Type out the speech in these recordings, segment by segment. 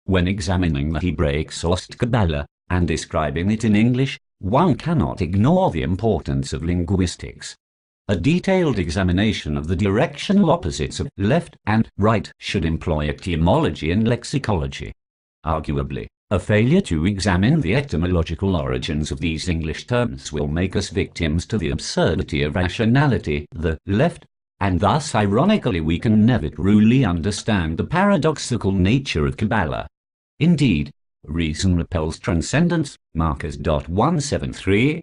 When examining the Hebraic sourced Kabbalah, and describing it in English, one cannot ignore the importance of linguistics. A detailed examination of the directional opposites of left and right should employ etymology and lexicology. Arguably, a failure to examine the etymological origins of these English terms will make us victims to the absurdity of rationality, the left, and thus ironically we can never truly understand the paradoxical nature of Kabbalah. Indeed, reason repels transcendence, Marcus. 173.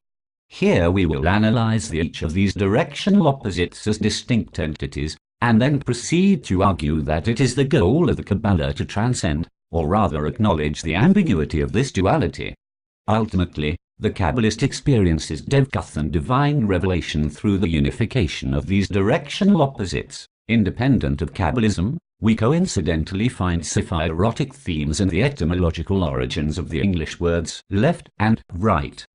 Here we will analyze each of these directional opposites as distinct entities, and then proceed to argue that it is the goal of the Kabbalah to transcend, or rather acknowledge the ambiguity of this duality. Ultimately, the Kabbalist experiences Devkuth and divine revelation through the unification of these directional opposites. Independent of Kabbalism, we coincidentally find Sephirotic themes in the etymological origins of the English words left and right.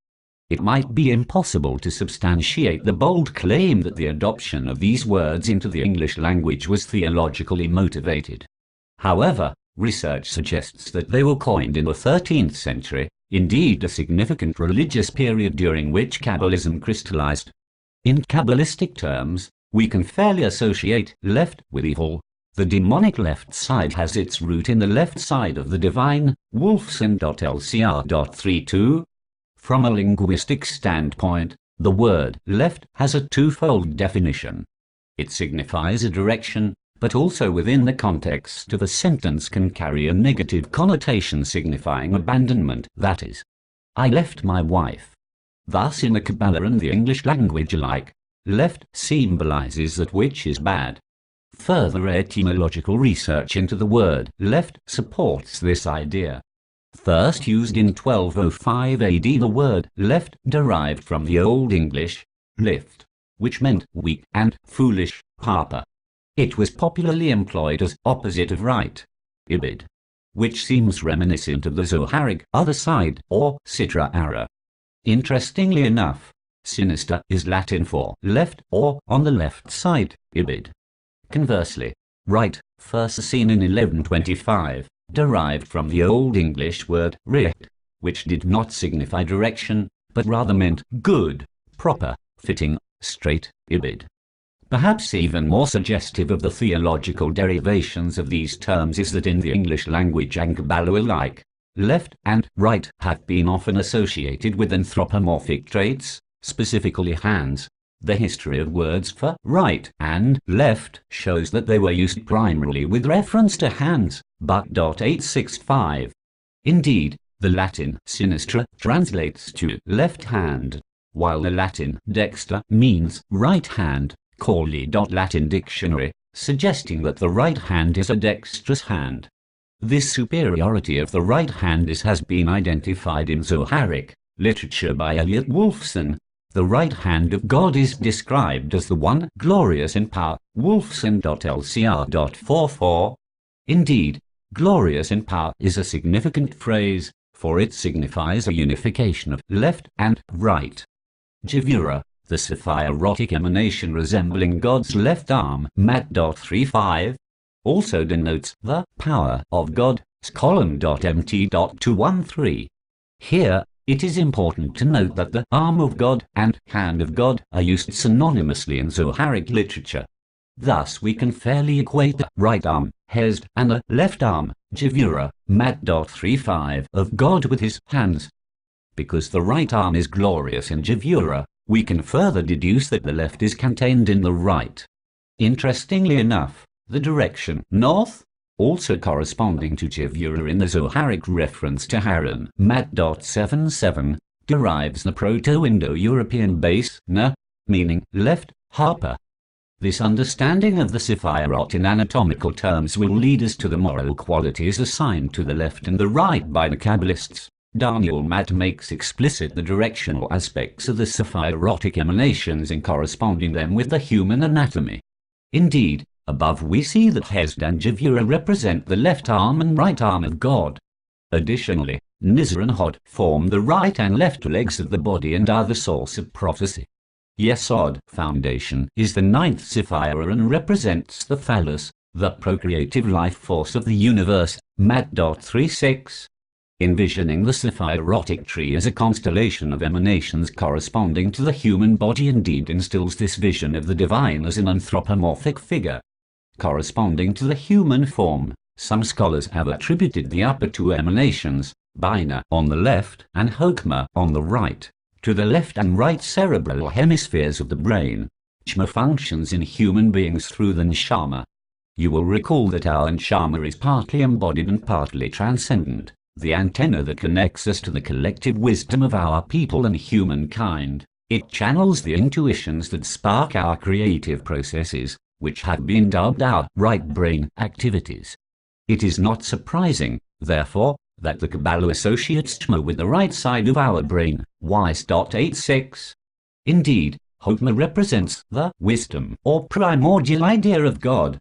It might be impossible to substantiate the bold claim that the adoption of these words into the English language was theologically motivated. However, research suggests that they were coined in the 13th century, indeed a significant religious period during which Kabbalism crystallized. In Kabbalistic terms, we can fairly associate left with evil. The demonic left side has its root in the left side of the divine, Wolfson.lcr.32. From a linguistic standpoint, the word left has a twofold definition. It signifies a direction, but also within the context of a sentence can carry a negative connotation signifying abandonment, that is, I left my wife. Thus in the Kabbalah and the English language alike, left symbolizes that which is bad. Further etymological research into the word left supports this idea. First used in 1205 AD, the word left derived from the Old English lift, which meant weak and foolish, harper. It was popularly employed as opposite of right, ibid, which seems reminiscent of the Zoharic other side or sitra ara. Interestingly enough, sinister is Latin for left or on the left side, ibid. Conversely, right, first seen in 1125, derived from the Old English word recht, which did not signify direction, but rather meant good, proper, fitting, straight, ibid. Perhaps even more suggestive of the theological derivations of these terms is that in the English language and Kabbalah alike, left and right have been often associated with anthropomorphic traits, specifically hands. The history of words for right and left shows that they were used primarily with reference to hands, Buck. 865. Indeed, the Latin sinistra translates to left hand, while the Latin dexter means right hand, Corley. Latin dictionary, suggesting that the right hand is a dexterous hand. This superiority of the right hand has been identified in Zoharic literature by Elliot Wolfson. The right hand of God is described as the one glorious in power, Wolfson.lcr.44. Indeed, glorious in power is a significant phrase, for it signifies a unification of left and right. Jivura, the Sephirotic emanation resembling God's left arm, Mat.35, also denotes the power of God, Column.mt.213. Here, it is important to note that the arm of God and hand of God are used synonymously in Zoharic literature. Thus we can fairly equate the right arm, Hesed, and the left arm, Jivura, Mat.35, of God with his hands. Because the right arm is glorious in Jivura, we can further deduce that the left is contained in the right. Interestingly enough, the direction north, also corresponding to Jivura in the Zoharic reference to Haran, Mat.77, derives the Proto-Indo-European base, na, meaning left, harper. This understanding of the Sephirot in anatomical terms will lead us to the moral qualities assigned to the left and the right by the Kabbalists. Daniel Matt makes explicit the directional aspects of the Sephirotic emanations in corresponding them with the human anatomy. Indeed, above we see that Hesed and Jivura represent the left arm and right arm of God. Additionally, Nizar and Hod form the right and left legs of the body and are the source of prophecy. Yesod, foundation, is the ninth Sephira and represents the phallus, the procreative life force of the universe, Mad.36. Envisioning the Sephirotic tree as a constellation of emanations corresponding to the human body indeed instills this vision of the divine as an anthropomorphic figure corresponding to the human form. Some scholars have attributed the upper two emanations, Bina on the left and Hokma on the right, to the left and right cerebral hemispheres of the brain, which functions in human beings through the neshama. You will recall that our neshama is partly embodied and partly transcendent, the antenna that connects us to the collective wisdom of our people and humankind. It channels the intuitions that spark our creative processes, which have been dubbed our right brain activities. It is not surprising, therefore, that the Kabbalah associates Chma with the right side of our brain, Ys.86. Indeed, Hokma represents the wisdom or primordial idea of God.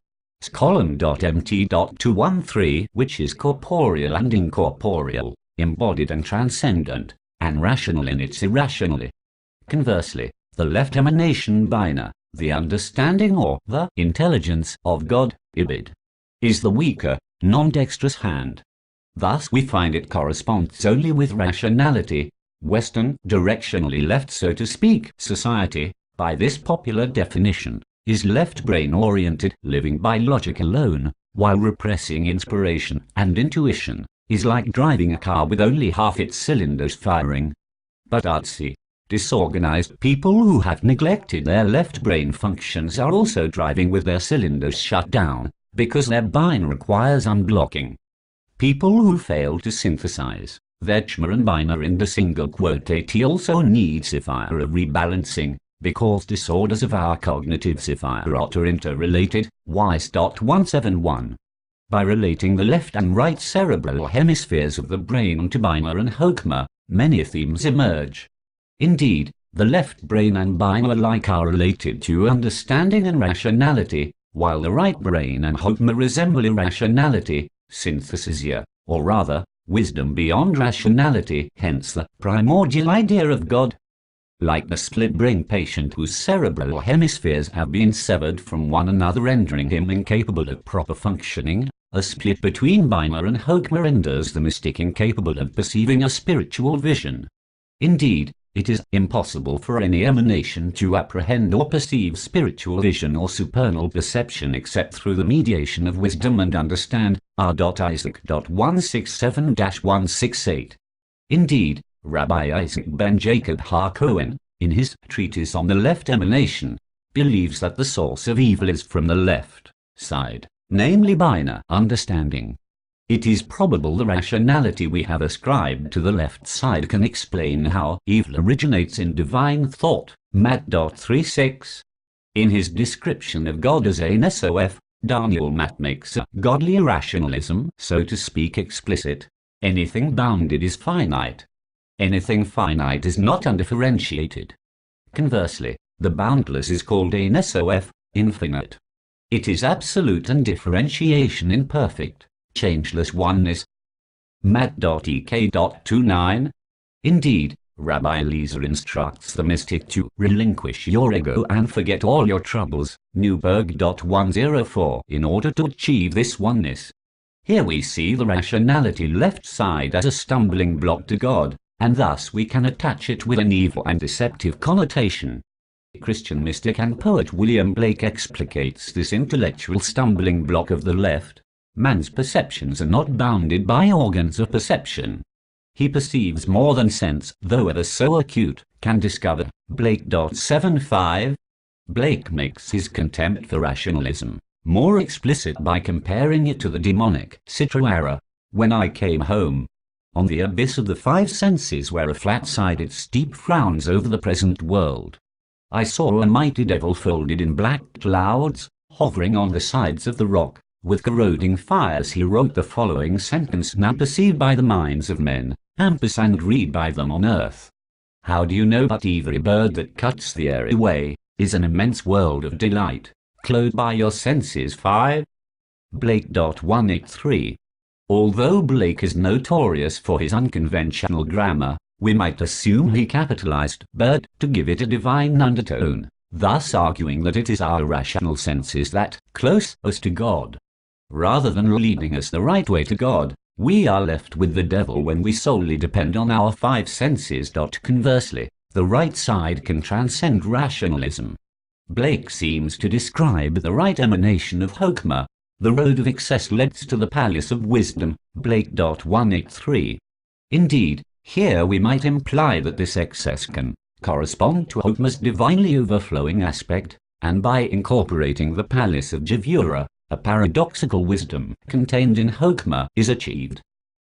Column.mt.213, which is corporeal and incorporeal, embodied and transcendent, and rational in its irrationality. Conversely, the left emanation Bina, the understanding or the intelligence of God, Ibid, is the weaker, non-dexterous hand. Thus we find it corresponds only with rationality, Western, directionally left so to speak, society, by this popular definition, is left brain-oriented, living by logic alone, while repressing inspiration and intuition, is like driving a car with only half its cylinders firing. But artsy, disorganized people who have neglected their left brain functions are also driving with their cylinders shut down, because their brain requires unblocking. People who fail to synthesize their Chma and Bina into single quotati also need Sephira rebalancing, because disorders of our cognitive Sephirot are interrelated, Ys.171. By relating the left and right cerebral hemispheres of the brain to Bina and Hokma, many themes emerge. Indeed, the left brain and Bina alike are related to understanding and rationality, while the right brain and Hokma resemble irrationality, synthesia, or rather, wisdom beyond rationality, hence the primordial idea of God. Like the split-brain patient whose cerebral hemispheres have been severed from one another rendering him incapable of proper functioning, a split between Bina and Hokma renders the mystic incapable of perceiving a spiritual vision. Indeed, it is impossible for any emanation to apprehend or perceive spiritual vision or supernal perception except through the mediation of wisdom and understand, R.Isaac.167-168. Indeed, Rabbi Isaac ben Jacob HaKohen, in his treatise on the left emanation, believes that the source of evil is from the left side, namely Bina, understanding. It is probable the rationality we have ascribed to the left side can explain how evil originates in divine thought, Mat.36. In his description of God as a Nesof, Daniel Matt makes a godly irrationalism, so to speak, explicit. Anything bounded is finite. Anything finite is not undifferentiated. Conversely, the boundless is called a Nesof, infinite. It is absolute and differentiation in perfect, changeless oneness. Mat.ek.29. Indeed, Rabbi Eliezer instructs the mystic to relinquish your ego and forget all your troubles, Newberg.104, in order to achieve this oneness. Here we see the rationality left side as a stumbling block to God, and thus we can attach it with an evil and deceptive connotation. Christian mystic and poet William Blake explicates this intellectual stumbling block of the left. Man's perceptions are not bounded by organs of perception. He perceives more than sense, though ever so acute, can discover. Blake.75. Blake makes his contempt for rationalism more explicit by comparing it to the demonic Sitra. When I came home, on the abyss of the five senses where a flat-sided steep frowns over the present world, I saw a mighty devil folded in black clouds, hovering on the sides of the rock. With corroding fires he wrote the following sentence, now perceived by the minds of men, and read by them on earth. How do you know but every bird that cuts the air away is an immense world of delight, clothed by your senses 5? Blake.183. Although Blake is notorious for his unconventional grammar, we might assume he capitalized bird to give it a divine undertone, thus arguing that it is our rational senses that, close as to God, rather than leading us the right way to God, we are left with the devil when we solely depend on our five senses. Conversely, the right side can transcend rationalism. Blake seems to describe the right emanation of Hokmah. The road of excess leads to the palace of wisdom. Blake. 183. Indeed, here we might imply that this excess can correspond to Hokmah's divinely overflowing aspect, and by incorporating the palace of Javura, a paradoxical wisdom contained in Hokmah is achieved.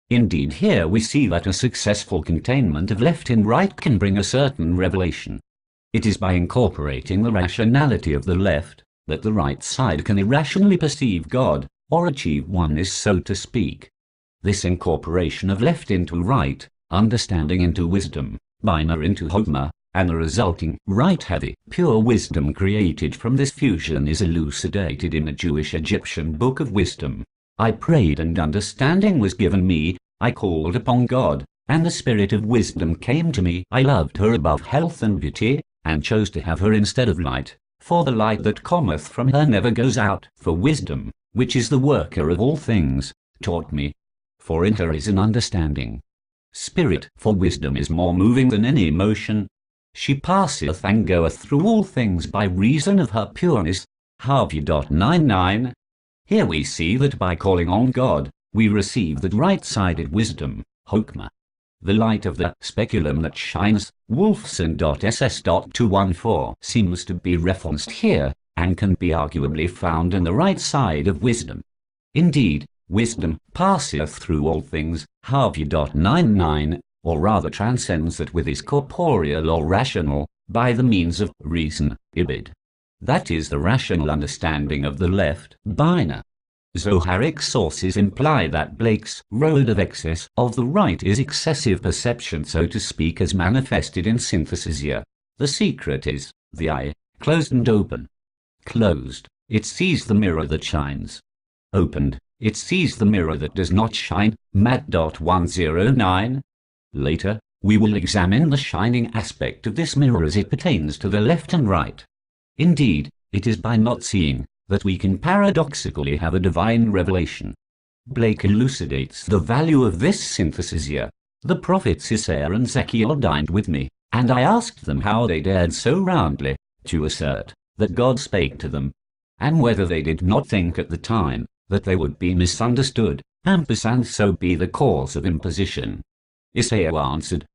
Indeed, here we see that a successful containment of left in right can bring a certain revelation. It is by incorporating the rationality of the left that the right side can irrationally perceive God, or achieve oneness, so to speak. This incorporation of left into right, understanding into wisdom, binary into Hokmah, and the resulting right-heavy, pure wisdom created from this fusion is elucidated in the Jewish-Egyptian Book of Wisdom. I prayed and understanding was given me, I called upon God, and the spirit of wisdom came to me. I loved her above health and beauty, and chose to have her instead of light, for the light that cometh from her never goes out. For wisdom, which is the worker of all things, taught me. For in her is an understanding spirit, for wisdom is more moving than any emotion. She passeth and goeth through all things by reason of her pureness. Harvey. 99. Here we see that by calling on God, we receive that right-sided wisdom, Hokmah. The light of the speculum that shines, Wolfson.ss. 214, seems to be referenced here, and can be arguably found in the right side of wisdom. Indeed, wisdom passeth through all things, Harvey. 99, or rather transcends that which is corporeal or rational, by the means of reason, ibid. That is the rational understanding of the left, bina. Zoharic sources imply that Blake's road of excess of the right is excessive perception, so to speak, as manifested in synthesis. The secret is, the eye, closed and open. Closed, it sees the mirror that shines. Opened, it sees the mirror that does not shine. Matt. 109. Later, we will examine the shining aspect of this mirror as it pertains to the left and right. Indeed, it is by not seeing that we can paradoxically have a divine revelation. Blake elucidates the value of this synthesis. The prophets Isaiah and Ezekiel dined with me, and I asked them how they dared so roundly to assert that God spake to them, and whether they did not think at the time that they would be misunderstood, and so be the cause of imposition. Isaiah answered,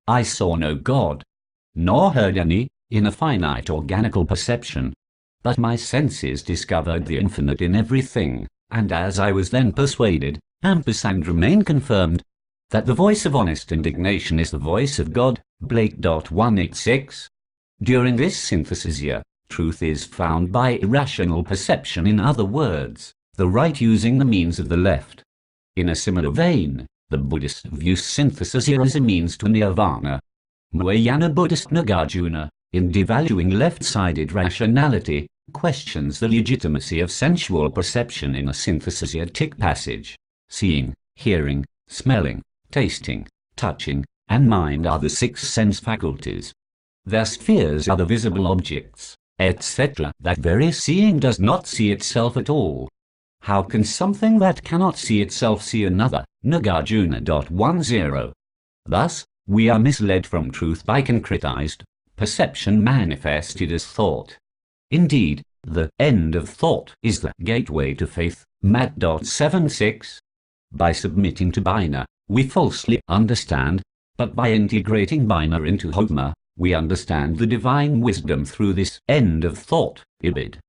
I saw no God, nor heard any, in a finite organical perception. But my senses discovered the infinite in everything, and as I was then persuaded, and remain confirmed, that the voice of honest indignation is the voice of God. Blake. 186. During this synthesis, truth is found by irrational perception, in other words, the right using the means of the left. In a similar vein, the Buddhist views synthesis as a means to nirvana. Mahayana Buddhist Nagarjuna, in devaluing left-sided rationality, questions the legitimacy of sensual perception in a synthesitic passage. Seeing, hearing, smelling, tasting, touching, and mind are the six sense faculties. Their spheres are the visible objects, etc. That very seeing does not see itself at all. How can something that cannot see itself see another? Nagarjuna. 10. Thus, we are misled from truth by concretized perception manifested as thought. Indeed, the end of thought is the gateway to faith. Matt. 76. By submitting to bina, we falsely understand, but by integrating bina into Hokmah, we understand the divine wisdom through this end of thought, ibid.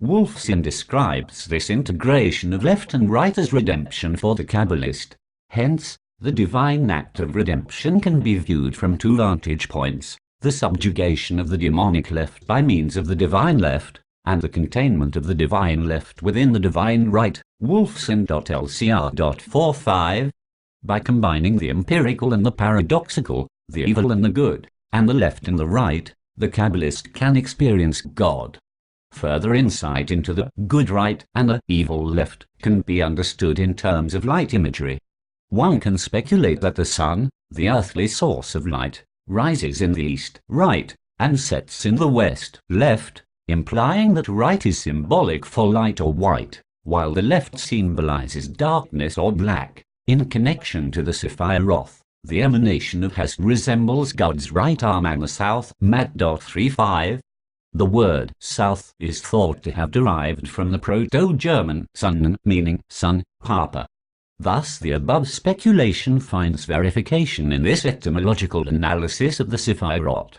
Wolfson describes this integration of left and right as redemption for the Kabbalist. Hence, the divine act of redemption can be viewed from two vantage points: the subjugation of the demonic left by means of the divine left, and the containment of the divine left within the divine right. Wolfson.lcr.45. By combining the empirical and the paradoxical, the evil and the good, and the left and the right, the Kabbalist can experience God. Further insight into the good right and the evil left can be understood in terms of light imagery. One can speculate that the sun, the earthly source of light, rises in the east, right, and sets in the west, left, implying that right is symbolic for light or white, while the left symbolizes darkness or black. In connection to the Sephiroth, the emanation of Hest resembles God's right arm and the south, Mat.35. The word south is thought to have derived from the Proto-German Sonnen, meaning sun, Papa. Thus the above speculation finds verification in this etymological analysis of the Sephiroth.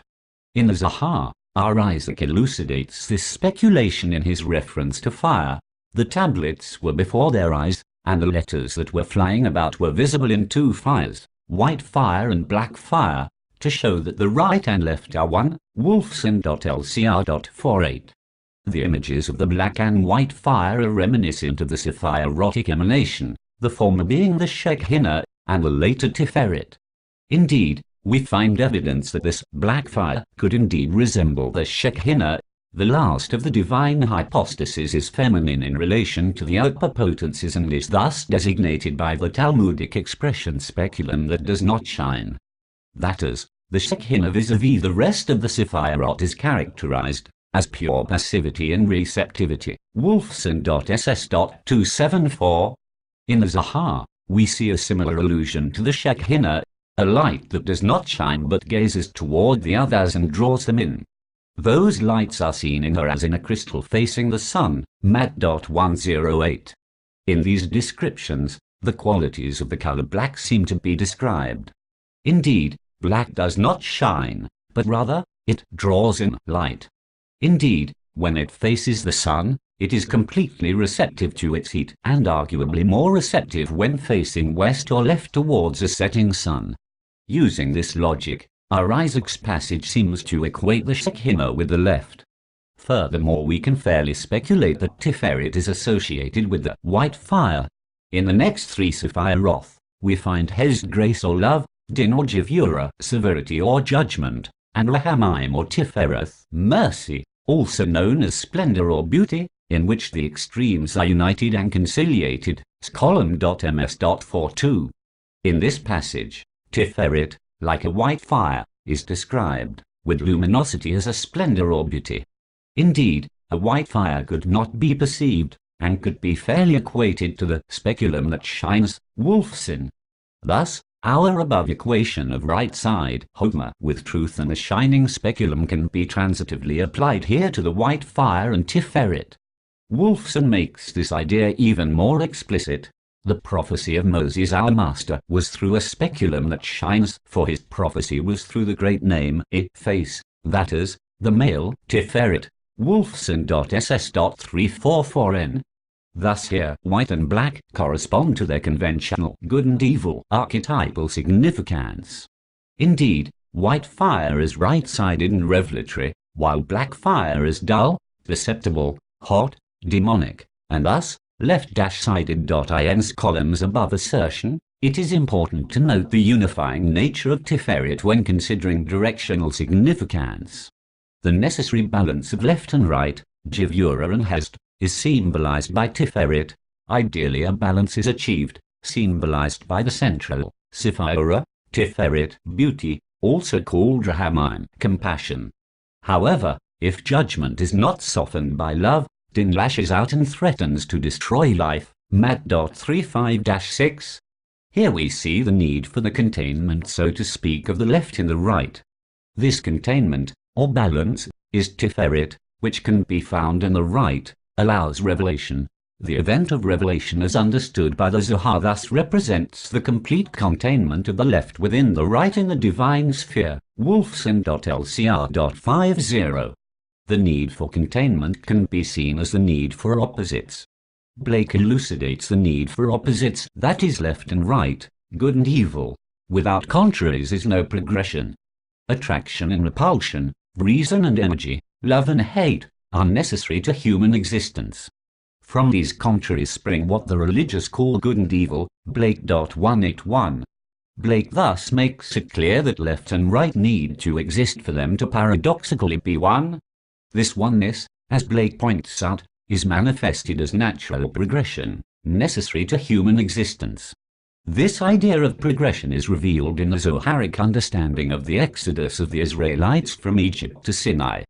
In the Zohar, our Isaac elucidates this speculation in his reference to fire. The tablets were before their eyes, and the letters that were flying about were visible in two fires, white fire and black fire, to show that the right and left are one. Wolfson.lcr.48. The images of the black and white fire are reminiscent of the Sephirotic emanation, the former being the Shekinah, and the later Tiferet. Indeed, we find evidence that this black fire could indeed resemble the Shekinah. The last of the divine hypostases is feminine in relation to the upper potencies and is thus designated by the Talmudic expression speculum that does not shine. That is, the Shekinah vis-a-vis the rest of the Sephiroth is characterized as pure passivity and receptivity. Wolfson.ss.274. In the Zohar, we see a similar allusion to the Shekinah, a light that does not shine but gazes toward the others and draws them in. Those lights are seen in her as in a crystal facing the sun, Mat.108. In these descriptions, the qualities of the color black seem to be described. Indeed, black does not shine, but rather, it draws in light. Indeed, when it faces the sun, it is completely receptive to its heat, and arguably more receptive when facing west or left towards a setting sun. Using this logic, our Isaac's passage seems to equate the Shekinah with the left. Furthermore, we can fairly speculate that Tiferet is associated with the white fire. In the next three Sephiroth, we find Hesed, grace or love, Din or Gevurah, severity or judgment, and Rahamim or Tifereth, mercy, also known as splendor or beauty, in which the extremes are united and conciliated. Column.ms.42. In this passage, Tiferet, like a white fire, is described, with luminosity as a splendor or beauty. Indeed, a white fire could not be perceived, and could be fairly equated to the speculum that shines, Wolfson. Thus, our above equation of right side, Homer, with truth and the shining speculum can be transitively applied here to the white fire and Tiferet. Wolfson makes this idea even more explicit. The prophecy of Moses our master was through a speculum that shines, for his prophecy was through the great name, face, that is, the male, Tiferet. Wolfson.ss.344n. Thus here, white and black correspond to their conventional good and evil archetypal significance. Indeed, white fire is right-sided and revelatory, while black fire is dull, perceptible, hot, demonic, and thus, left-sided. In's columns above assertion, it is important to note the unifying nature of Tiferet when considering directional significance. The necessary balance of left and right, Gevurah and Hesed, is symbolized by Tiferet. Ideally a balance is achieved, symbolized by the central, Sephirah, Tiferet, beauty, also called Rahamim, compassion. However, if judgment is not softened by love, Din lashes out and threatens to destroy life, Mat.35-6. Here we see the need for the containment, so to speak, of the left in the right. This containment, or balance, is Tiferet, which can be found in the right, allows revelation. The event of revelation as understood by the Zohar thus represents the complete containment of the left within the right in the divine sphere. Wolfson.lcr.50. The need for containment can be seen as the need for opposites. Blake elucidates the need for opposites, that is left and right, good and evil. Without contraries is no progression. Attraction and repulsion, reason and energy, love and hate, are necessary to human existence. From these contraries spring what the religious call good and evil, Blake.181. Blake thus makes it clear that left and right need to exist for them to paradoxically be one. This oneness, as Blake points out, is manifested as natural progression, necessary to human existence. This idea of progression is revealed in the Zoharic understanding of the exodus of the Israelites from Egypt to Sinai.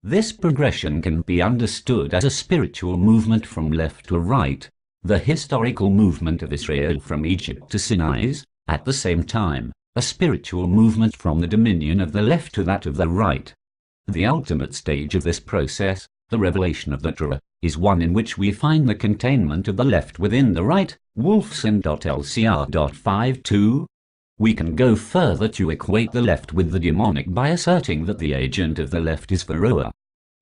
This progression can be understood as a spiritual movement from left to right, The historical movement of Israel from Egypt to Sinai is, at the same time, a spiritual movement from the dominion of the left to that of the right. The ultimate stage of this process, the revelation of the Torah, is one in which we find the containment of the left within the right. Wolfson.lcr.52. We can go further to equate the left with the demonic by asserting that the agent of the left is Pharaoh.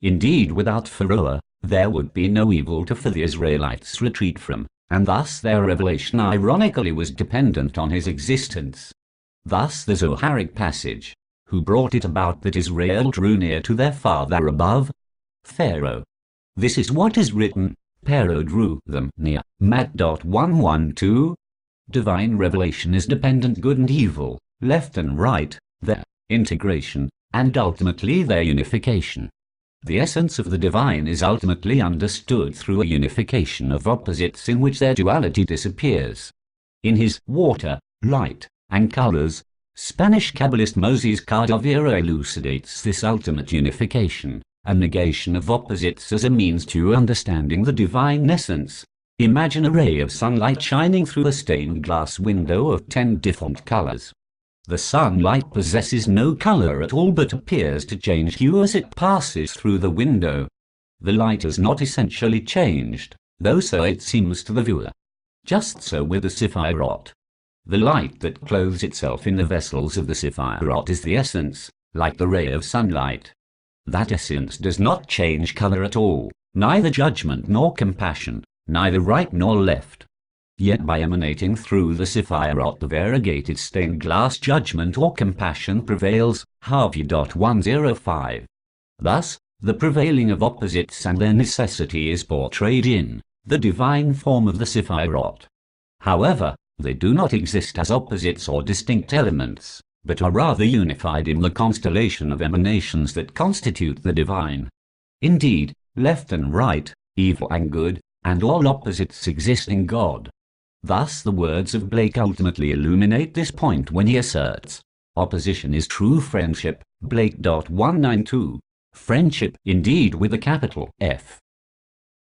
Indeed, without Pharaoh, there would be no evil to for the Israelites retreat from, and thus their revelation ironically was dependent on his existence. Thus the Zoharic passage, who brought it about that Israel drew near to their father above? Pharaoh. This is what is written, Pharaoh drew them near. Mat.112. Divine revelation is dependent good and evil, left and right, their integration, and ultimately their unification. The essence of the divine is ultimately understood through a unification of opposites in which their duality disappears. In his water, light, and colors, Spanish Kabbalist Moses Cardavera elucidates this ultimate unification, a negation of opposites as a means to understanding the divine essence. Imagine a ray of sunlight shining through a stained glass window of 10 different colors. The sunlight possesses no color at all but appears to change hue as it passes through the window. The light is not essentially changed, though so it seems to the viewer. Just so with the Sephirot. The light that clothes itself in the vessels of the Sephirot is the essence, like the ray of sunlight. That essence does not change color at all, neither judgment nor compassion, neither right nor left. Yet by emanating through the Sephirot the variegated stained glass judgment or compassion prevails. Harvey.105. Thus, the prevailing of opposites and their necessity is portrayed in the divine form of the Sephirot. However, they do not exist as opposites or distinct elements, but are rather unified in the constellation of emanations that constitute the divine. Indeed, left and right, evil and good, and all opposites exist in God. Thus the words of Blake ultimately illuminate this point when he asserts, opposition is true friendship, Blake.192, friendship indeed with a capital F.